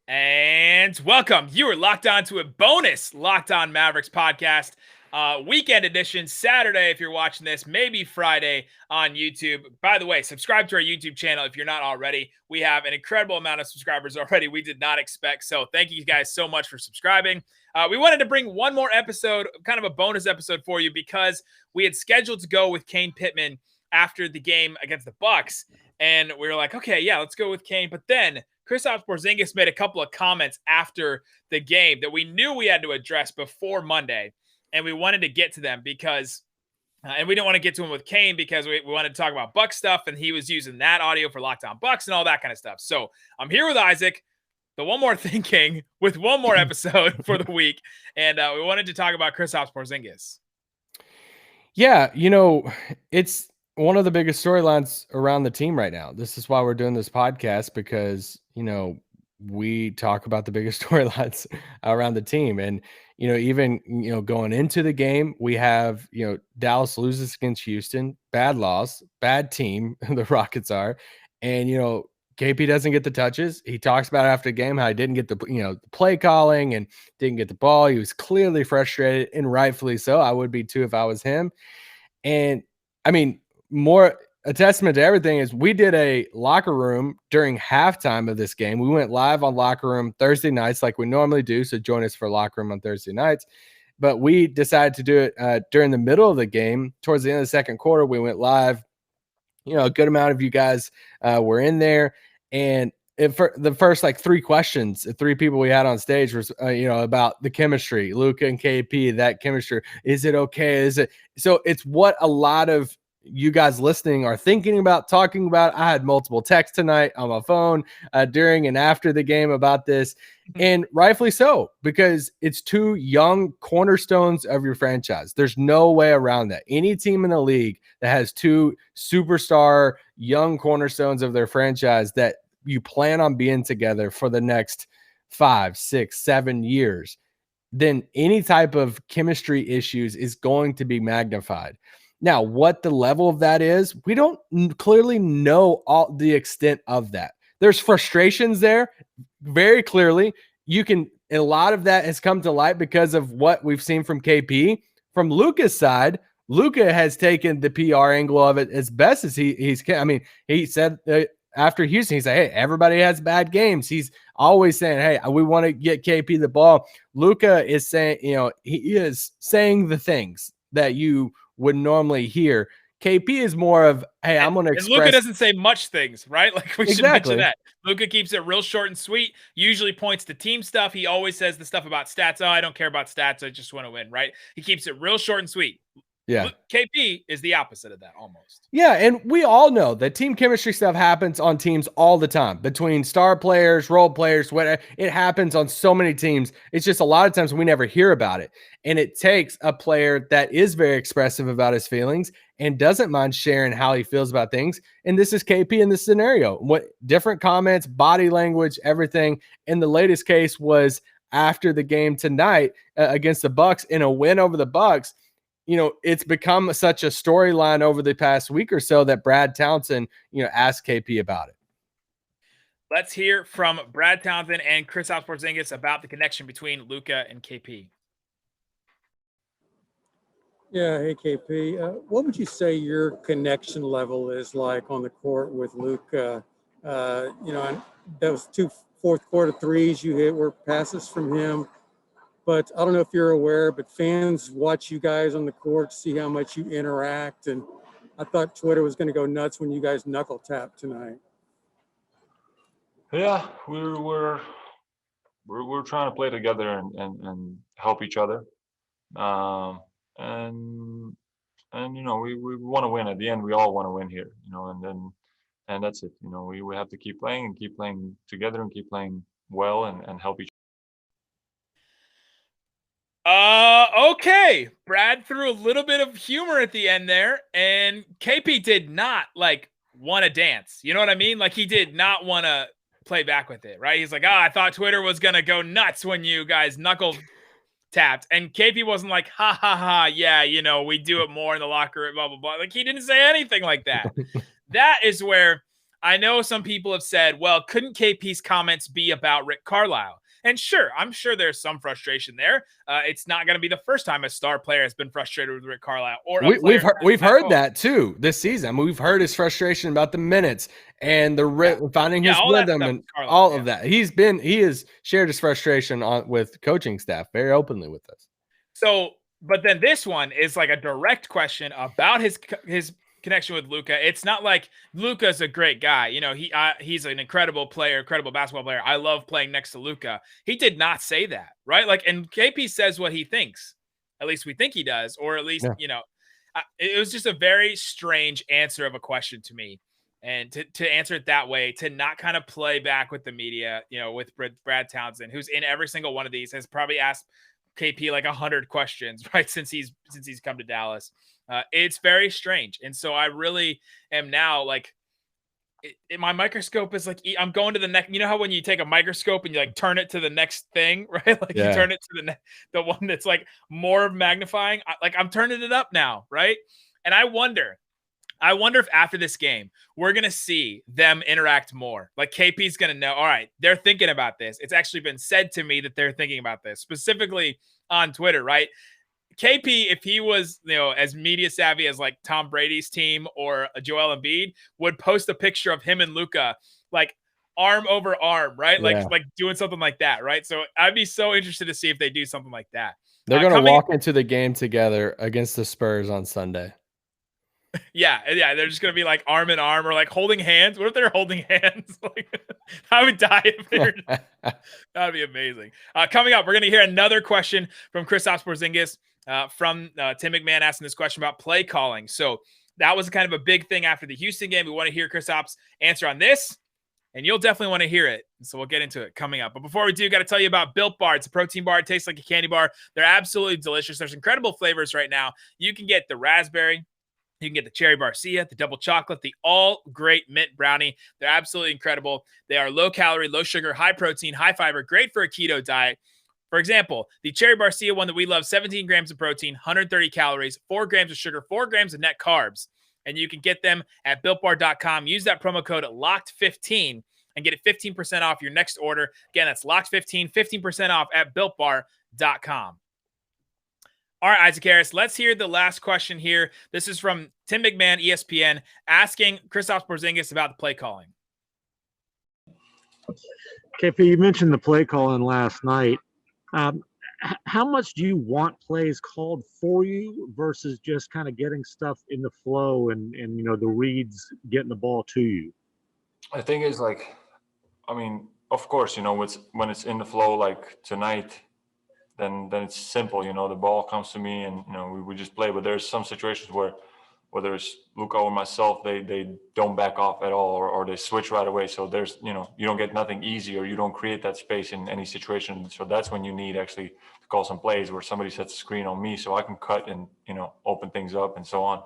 And welcome. You are locked on to a bonus Locked On Mavericks podcast, weekend edition, Saturday if you're watching this, maybe Friday on YouTube. By the way, subscribe to our YouTube channel if you're not already. We have an incredible amount of subscribers already. We did not expect. So thank you guys so much for subscribing. We wanted to bring one more episode, kind of a bonus episode for you, because we had scheduled to go with Kane Pittman after the game against the Bucks. And we were like, okay, yeah, let's go with Kane. But then Kristaps Porzingis made a couple of comments after the game that we knew we had to address before Monday, and we wanted to get to them because, and we didn't want to get to him with Kane because we wanted to talk about Buck stuff, and he was using that audio for Locked On Bucks and all that kind of stuff. So I'm here with Isaac, the One More Thing King, with one more episode for the week, and we wanted to talk about Kristaps Porzingis. Yeah, it's one of the biggest storylines around the team right now. This is why we're doing this podcast, because, we talk about the biggest storylines around the team. And, even, going into the game, we have, Dallas loses against Houston, bad loss, bad team, the Rockets are. And, KP doesn't get the touches. He talks about after the game how he didn't get the, the play calling and didn't get the ball. He was clearly frustrated, and rightfully so. I would be too if I was him. And I mean, more a testament to everything is we did a locker room during halftime of this game. We went live on Locker Room Thursday nights like we normally do. So join us for Locker Room on Thursday nights. But we decided to do it during the middle of the game. Towards the end of the second quarter, we went live. A good amount of you guys were in there. And for the first three questions, the three people we had on stage was, about the chemistry, Luka and KP, that chemistry. Is it okay? Is it? So it's what a lot of you guys listening are thinking about, talking about. I had multiple texts tonight on my phone during and after the game about this, and rightfully so, because it's two young cornerstones of your franchise. There's no way around that. Any team in the league that has two superstar young cornerstones of their franchise that you plan on being together for the next 5, 6, 7 years, then any type of chemistry issues is going to be magnified. Now, what the level of that is, we don't clearly know all the extent of that. There's frustrations there very clearly. A lot of that has come to light because of what we've seen from KP. From Luka's side, Luka has taken the PR angle of it as best as he's. I mean, he said after Houston, he said, hey, everybody has bad games. He's always saying, hey, we want to get KP the ball. Luka is saying, he is saying the things that you would normally hear. KP is more of, hey, I'm going to express. Luka doesn't say much things, right? Like we should mention that. Luka keeps it real short and sweet, usually points to team stuff. He always says the stuff about stats. Oh, I don't care about stats. I just want to win, right? He keeps it real short and sweet. Yeah. KP is the opposite of that almost. Yeah, and we all know that team chemistry stuff happens on teams all the time between star players, role players, whatever. It happens on so many teams. It's just a lot of times we never hear about it. And it takes a player that is very expressive about his feelings and doesn't mind sharing how he feels about things. And this is KP in this scenario. What different comments, body language, everything. And the latest case was after the game tonight against the Bucks in a win over the Bucks. It's become such a storyline over the past week or so that Brad Townsend, asked KP about it. Let's hear from Brad Townsend and Kristaps Porzingis about the connection between Luka and KP. Yeah, hey KP. What would you say your connection level is like on the court with Luka? And those 2 fourth quarter threes you hit were passes from him. But I don't know if you're aware, but fans watch you guys on the court, see how much you interact. And I thought Twitter was going to go nuts when you guys knuckle tapped tonight. Yeah, we're trying to play together and help each other. And we want to win at the end. We all want to win here, and that's it. We have to keep playing together and keep playing well and help each other. Okay. Brad threw a little bit of humor at the end there, and KP did not want to dance. You know what I mean? Like he did not want to play back with it, right? He's like, I thought Twitter was going to go nuts when you guys knuckle tapped. And KP wasn't like, ha ha ha. Yeah. We do it more in the locker room, blah, blah, blah. Like he didn't say anything like that. That is where I know some people have said, well, couldn't KP's comments be about Rick Carlisle? And sure, I'm sure there's some frustration there. It's not going to be the first time a star player has been frustrated with Rick Carlisle. Or we've heard that too this season. We've heard his frustration about the minutes and the finding his rhythm and all of that. He has shared his frustration with coaching staff very openly with us. So, but then this one is like a direct question about his connection with Luka. It's not like Luka's a great guy. You know, he's an incredible player, incredible basketball player. I love playing next to Luka. He did not say that, right? Like, and KP says what he thinks. At least we think he does, or at least, you know, it was just a very strange answer of a question to me. And to answer it that way, to not kind of play back with the media, you know, with Brad Townsend, who's in every single one of these, has probably asked KP like 100 questions, right? Since he's come to Dallas. It's very strange. And so I really am now like, my microscope is like, I'm going to the next, you know how when you take a microscope and you like turn it to the next thing, right? Like you turn it to the one that's like more magnifying. I'm turning it up now, right? And I wonder if after this game, we're going to see them interact more. Like KP's going to know, all right, they're thinking about this. It's actually been said to me that they're thinking about this, specifically on Twitter, right? KP, if he was, you know, as media savvy as like Tom Brady's team or Joel Embiid, would post a picture of him and Luka, like arm over arm, right? Like doing something like that, right? So I'd be so interested to see if they do something like that. They're going to walk into the game together against the Spurs on Sunday. Yeah, they're just gonna be like arm in arm or like holding hands. What if they're holding hands? Like, I would die if they were. That'd be amazing. Coming up, we're gonna hear another question from Kristaps Porzingis from Tim McMahon asking this question about play calling. So that was kind of a big thing after the Houston game. We want to hear Kristaps' answer on this, and you'll definitely want to hear it. So we'll get into it coming up. But before we do, got to tell you about Built Bar. It's a protein bar. It tastes like a candy bar. They're absolutely delicious. There's incredible flavors right now. You can get the raspberry. You can get the cherry barcia, the double chocolate, the all great mint brownie. They're absolutely incredible. They are low calorie, low sugar, high protein, high fiber, great for a keto diet. For example, the cherry barcia one that we love, 17 grams of protein, 130 calories, 4 grams of sugar, 4 grams of net carbs. And you can get them at BuiltBar.com. Use that promo code LOCKED15 and get it 15% off your next order. Again, that's LOCKED15, 15% off at BuiltBar.com. All right, Isaac Harris, let's hear the last question here. This is from Tim McMahon, ESPN, asking Kristaps Porzingis about the play calling. KP, you mentioned the play calling last night. How much do you want plays called for you versus just kind of getting stuff in the flow and you know, the reads getting the ball to you? I think it's like, I mean, of course, you know, when it's in the flow like tonight, then it's simple, you know, the ball comes to me and, you know, we just play. But there's some situations where whether it's Luka or myself, they don't back off at all or they switch right away. So there's, you know, you don't get nothing easy or you don't create that space in any situation. So that's when you need actually to call some plays where somebody sets a screen on me so I can cut and, you know, open things up and so on.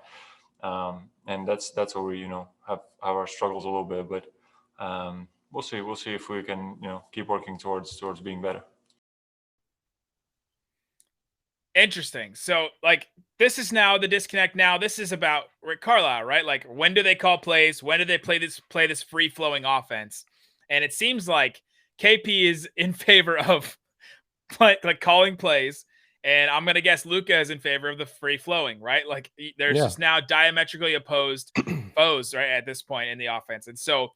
And that's where we, you know, have our struggles a little bit. But we'll see if we can, you know, keep working towards being better. Interesting. So, like, this is now the disconnect. Now, this is about Rick Carlisle, right? Like, when do they call plays? When do they play this free-flowing offense? And it seems like KP is in favor of like calling plays, and I'm gonna guess Luka is in favor of the free-flowing, right? Like, there's just now diametrically opposed foes, right, at this point in the offense, and so.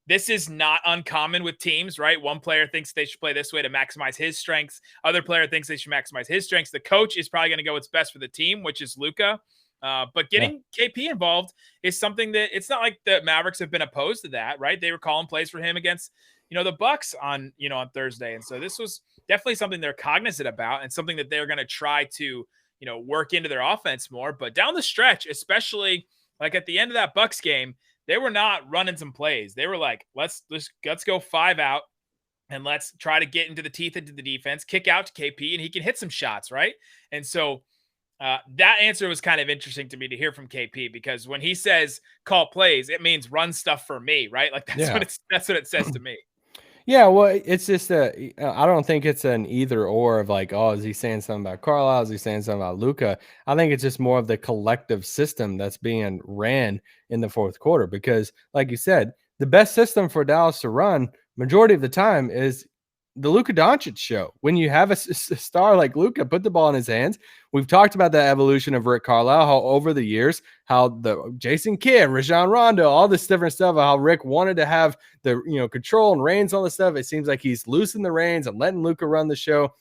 This is not uncommon with teams, right? One player thinks they should play this way to maximize his strengths. Other player thinks they should maximize his strengths. The coach is probably going to go what's best for the team, which is Luka. But getting KP involved is something that it's not like the Mavericks have been opposed to that, right? They were calling plays for him against, you know, the Bucks on Thursday. And so this was definitely something they're cognizant about and something that they're going to try to, you know, work into their offense more. But down the stretch, especially like at the end of that Bucks game, they were not running some plays. They were like, let's go 5 out and let's try to get into the teeth into the defense, kick out to KP, and he can hit some shots, right? And so that answer was kind of interesting to me to hear from KP because when he says call plays, it means run stuff for me, right? Like that's what it says to me. Yeah, well, it's just I don't think it's an either or of like, oh, is he saying something about Carlisle? Is he saying something about Luka? I think it's just more of the collective system that's being ran in the fourth quarter because, like you said, the best system for Dallas to run majority of the time is the Luka Doncic show. When you have a star like Luka, put the ball in his hands. We've talked about the evolution of Rick Carlisle, how over the years, how the Jason Kidd, Rajon Rondo, all this different stuff, how Rick wanted to have the control and reins on the stuff. It seems like he's loosening the reins and letting Luka run the show.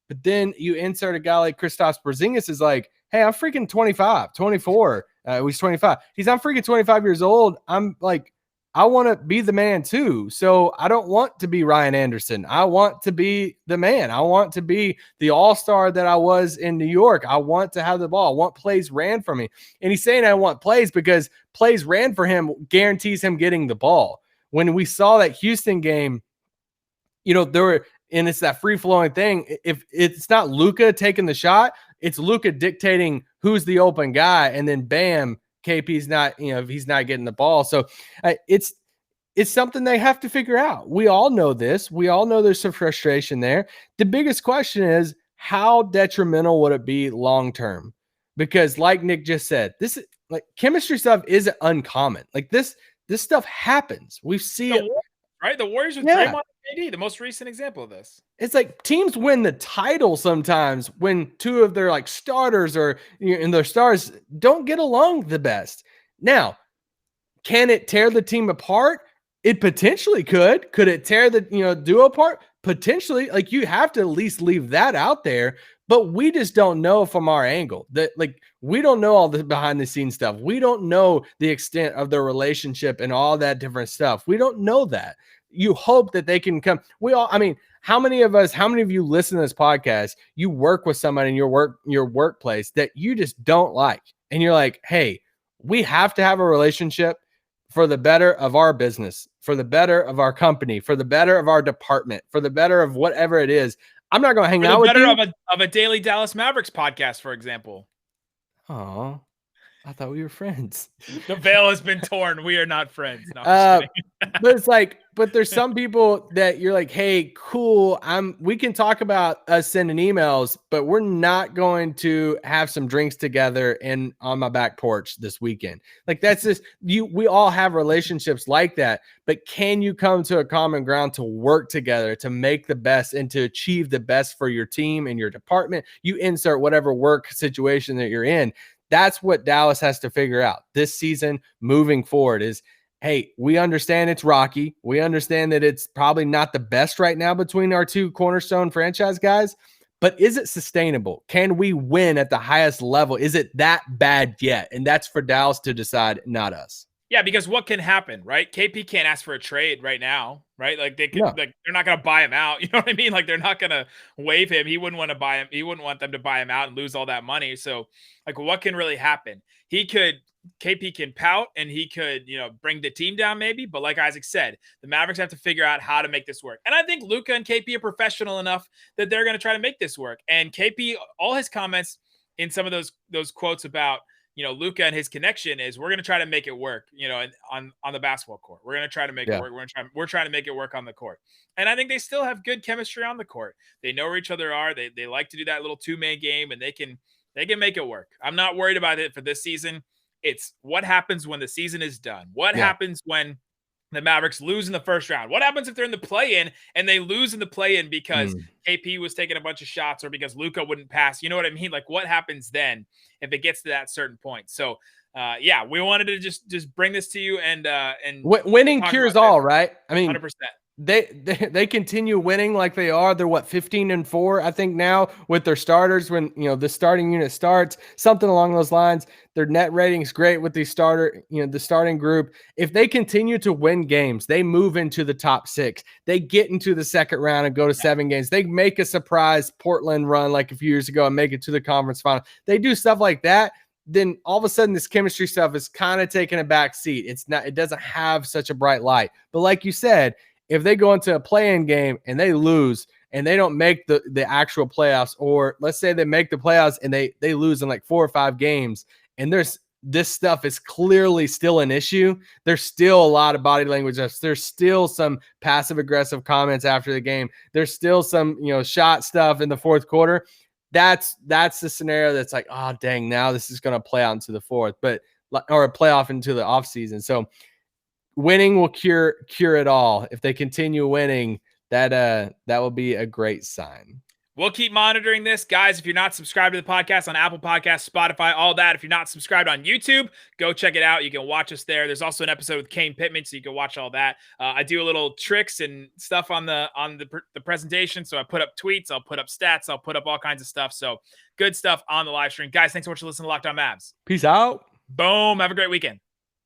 But then you insert a guy like Kristaps Porzingis is like, hey, I'm freaking 25, 24. He's 25. I'm freaking 25 years old. I'm like, I want to be the man too. So I don't want to be Ryan Anderson. I want to be the man. I want to be the all-star that I was in New York. I want to have the ball. I want plays ran for me. And he's saying I want plays because plays ran for him guarantees him getting the ball. When we saw that Houston game, and it's that free-flowing thing. If it's not Luka taking the shot, it's Luka dictating who's the open guy, and then bam, KP's not, he's not getting the ball. So it's something they have to figure out. We all know this. We all know there's some frustration there. The biggest question is, how detrimental would it be long-term? Because like Nick just said, this is like chemistry stuff isn't uncommon. Like this stuff happens. We see it. Right? The Warriors with Draymond and AD, the most recent example of this. It's like teams win the title sometimes when two of their like starters and their stars don't get along the best. Now, can it tear the team apart? It potentially could. Could it tear the duo apart? Potentially. Like you have to at least leave that out there. But we just don't know from our angle that we don't know all the behind the scenes stuff. We don't know the extent of their relationship and all that different stuff. We don't know that. You hope that they can come. How many of you listen to this podcast, you work with somebody in your workplace that you just don't like. And you're like, hey, we have to have a relationship for the better of our business, for the better of our company, for the better of our department, for the better of whatever it is. I'm not going to hang out with you. For the better of a daily Dallas Mavericks podcast, for example. Oh, I thought we were friends. The veil has been torn. We are not friends. No, I'm just kidding. But it's like, but there's some people that you're like, hey, cool. We can talk about us sending emails, but we're not going to have some drinks together and on my back porch this weekend. Like that's just we all have relationships like that, but can you come to a common ground to work together to make the best and to achieve the best for your team and your department? You insert whatever work situation that you're in. That's what Dallas has to figure out this season moving forward is, hey, we understand it's rocky. We understand that it's probably not the best right now between our two cornerstone franchise guys, but is it sustainable? Can we win at the highest level? Is it that bad yet? And that's for Dallas to decide, not us. Yeah, because what can happen, right? KP can't ask for a trade right now, right? Like they can, they're not going to buy him out. You know what I mean? Like they're not going to waive him. He wouldn't want to buy him. He wouldn't want them to buy him out and lose all that money. So, like, what can really happen? KP can pout and he could, bring the team down maybe. But like Isaac said, the Mavericks have to figure out how to make this work. And I think Luka and KP are professional enough that they're going to try to make this work. And KP, all his comments in some of those quotes about, Luka and his connection is we're going to try to make it work, on the basketball court. We're going to try to make it work. We're trying to make it work on the court. And I think they still have good chemistry on the court. They know where each other are. They like to do that little two-man game and they can make it work. I'm not worried about it for this season. It's what happens when the season is done. What happens when the Mavericks lose in the first round? What happens if they're in the play-in and they lose in the play-in because KP was taking a bunch of shots or because Luka wouldn't pass? You know what I mean? Like what happens then if it gets to that certain point? So, we wanted to just bring this to you and winning cures all, right? I mean, 100%. They continue winning like they are. They're 15-4, I think now with their starters when the starting unit starts, something along those lines. Their net rating's great with the starting group. If they continue to win games, they move into the top 6. They get into the second round and go to 7 games. They make a surprise Portland run like a few years ago and make it to the conference final. They do stuff like that. Then all of a sudden this chemistry stuff is kind of taking a back seat. It doesn't have such a bright light. But like you said, if they go into a play-in game and they lose and they don't make the actual playoffs, or let's say they make the playoffs and they lose in like 4 or 5 games, and this stuff is clearly still an issue. There's still a lot of body language. There's still some passive-aggressive comments after the game. There's still some shot stuff in the fourth quarter. That's the scenario that's like, oh, dang, now this is going to play out into the fourth, or play off into the offseason. So winning will cure it all. If they continue winning, that will be a great sign. We'll keep monitoring this. Guys, if you're not subscribed to the podcast on Apple Podcasts, Spotify, all that, if you're not subscribed on YouTube, go check it out. You can watch us there. There's also an episode with Kane Pittman, so you can watch all that. I do a little tricks and stuff on the presentation. So I put up tweets, I'll put up stats, I'll put up all kinds of stuff. So good stuff on the live stream. Guys, thanks so much for listening to Locked On Mavs. Peace out. Boom. Have a great weekend.